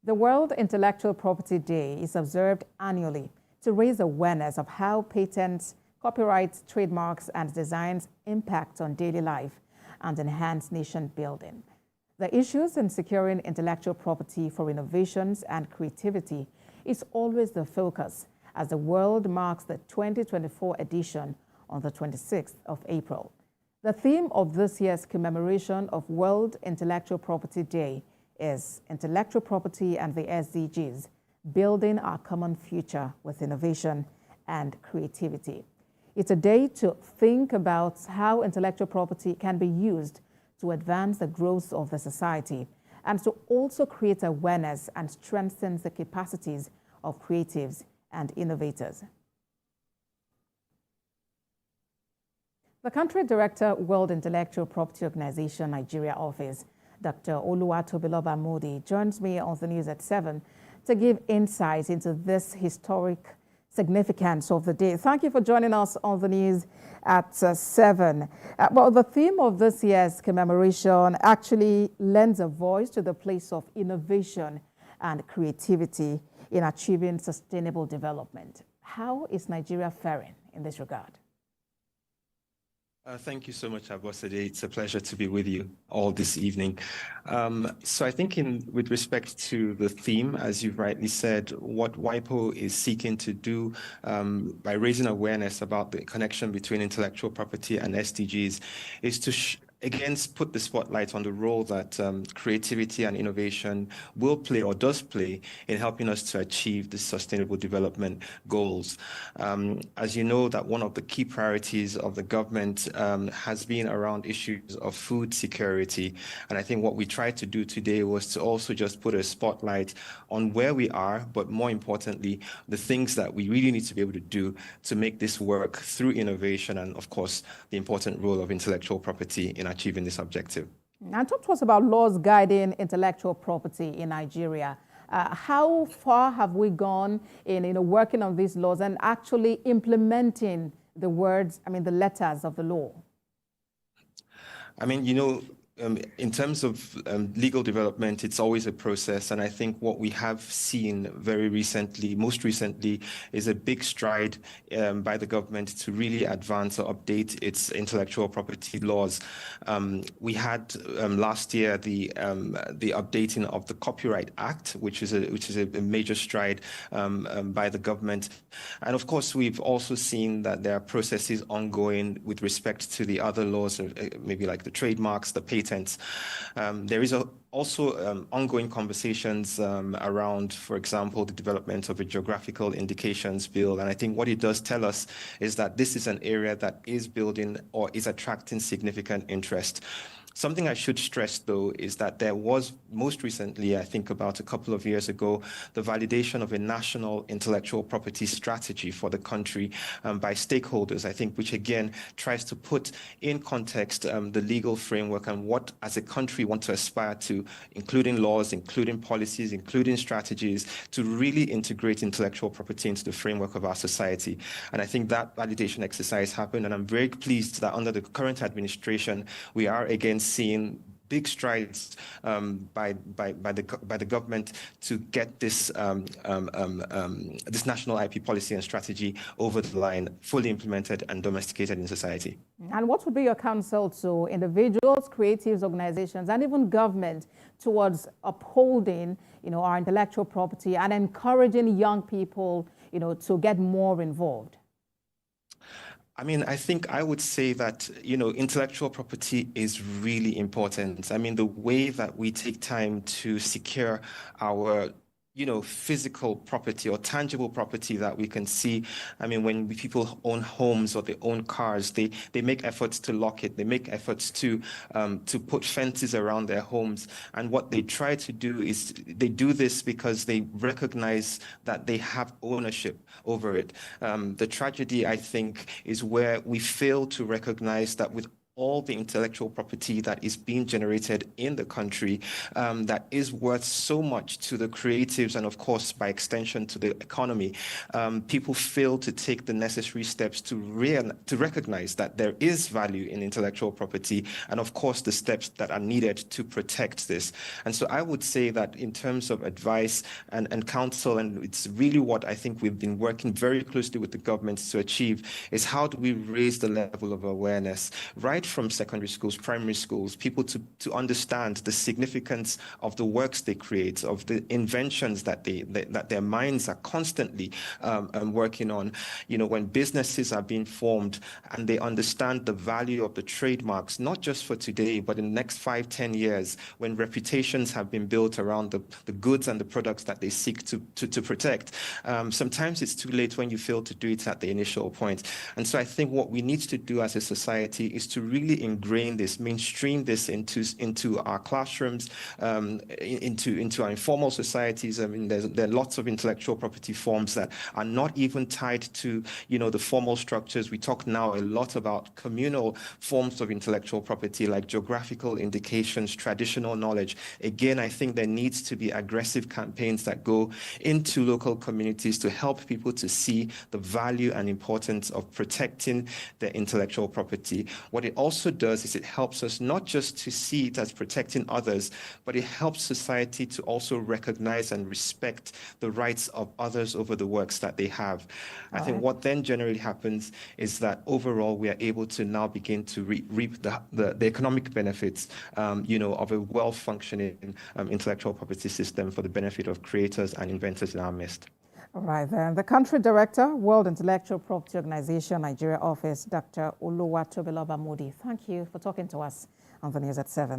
The World Intellectual Property Day is observed annually to raise awareness of how patents, copyrights, trademarks, and designs impact on daily life and enhance nation building. The issues in securing intellectual property for innovations and creativity is always the focus as the world marks the 2024 edition on the 26th of April. The theme of this year's commemoration of World Intellectual Property Day is Intellectual Property and the SDGs, Building Our Common Future with Innovation and Creativity. It's a day to think about how intellectual property can be used to advance the growth of the society and to also create awareness and strengthen the capacities of creatives and innovators. The Country Director, World Intellectual Property Organization, Nigeria Office, Dr. Oluwatobiloba Modi, joins me on the news at 7 to give insight into this historic significance of the day. Thank you for joining us on the news at 7. Well, the theme of this year's commemoration actually lends a voice to the place of innovation and creativity in achieving sustainable development. How is Nigeria faring in this regard? Thank you so much, Abosede. It's a pleasure to be with you all this evening. So I think with respect to the theme, as you've rightly said, what WIPO is seeking to do by raising awareness about the connection between intellectual property and SDGs is to again put the spotlight on the role that creativity and innovation will play or does play in helping us to achieve the sustainable development goals. As you know, that one of the key priorities of the government has been around issues of food security. And I think what we tried to do today was to also just put a spotlight on where we are, but more importantly, the things that we really need to be able to do to make this work through innovation and, of course, the important role of intellectual property in achieving this objective. And talk to us about laws guiding intellectual property in Nigeria. How far have we gone in working on these laws and actually implementing the letters of the law? In terms of legal development, it's always a process. And I think what we have seen most recently, is a big stride by the government to really advance or update its intellectual property laws. We had last year the updating of the Copyright Act, which is a major stride by the government. And of course, we've also seen that there are processes ongoing with respect to the other laws, maybe like the trademarks, the patents. There is also ongoing conversations around, for example, the development of a geographical indications bill. And I think what it does tell us is that this is an area that is building or is attracting significant interest. Something I should stress, though, is that there was most recently, I think about a couple of years ago, the validation of a national intellectual property strategy for the country by stakeholders, I think, which again tries to put in context the legal framework and what, as a country, want to aspire to, including laws, including policies, including strategies, to really integrate intellectual property into the framework of our society. And I think that validation exercise happened, and I'm very pleased that under the current administration, we are again seeing big strides by the government to get this this national IP policy and strategy over the line, fully implemented and domesticated in society. And what would be your counsel to individuals, creatives, organizations, and even government towards upholding, our intellectual property and encouraging young people, to get more involved? I think I would say that, intellectual property is really important. The way that we take time to secure our physical property or tangible property that we can see. When people own homes or they own cars, they make efforts to lock it. They make efforts to put fences around their homes. And what they try to do is they do this because they recognize that they have ownership over it. The tragedy, I think, is where we fail to recognize that with all the intellectual property that is being generated in the country, that is worth so much to the creatives and, of course, by extension, to the economy. People fail to take the necessary steps to recognize that there is value in intellectual property, and, of course, the steps that are needed to protect this. And so I would say that in terms of advice and counsel, and it's really what I think we've been working very closely with the government to achieve, is how do we raise the level of awareness right from secondary schools, primary schools, people to understand the significance of the works they create, of the inventions that that their minds are constantly working on. You know, when businesses are being formed and they understand the value of the trademarks, not just for today, but in the next 5-10 years, when reputations have been built around the goods and the products that they seek to protect. Sometimes it's too late when you fail to do it at the initial point. And so I think what we need to do as a society is to really ingrain this, mainstream this into our classrooms, into our informal societies. I mean, there are lots of intellectual property forms that are not even tied to, you know, the formal structures. We talk now a lot about communal forms of intellectual property, like geographical indications, traditional knowledge. Again, I think there needs to be aggressive campaigns that go into local communities to help people to see the value and importance of protecting their intellectual property. What it also does is it helps us not just to see it as protecting others, but it helps society to also recognize and respect the rights of others over the works that they have. I think what then generally happens is that overall we are able to now begin to reap the economic benefits, you know, of a well-functioning intellectual property system for the benefit of creators and inventors in our midst. All right, then. The Country Director, World Intellectual Property Organization, Nigeria Office, Dr. Oluwatobiloba Modi. Thank you for talking to us on the News at 7.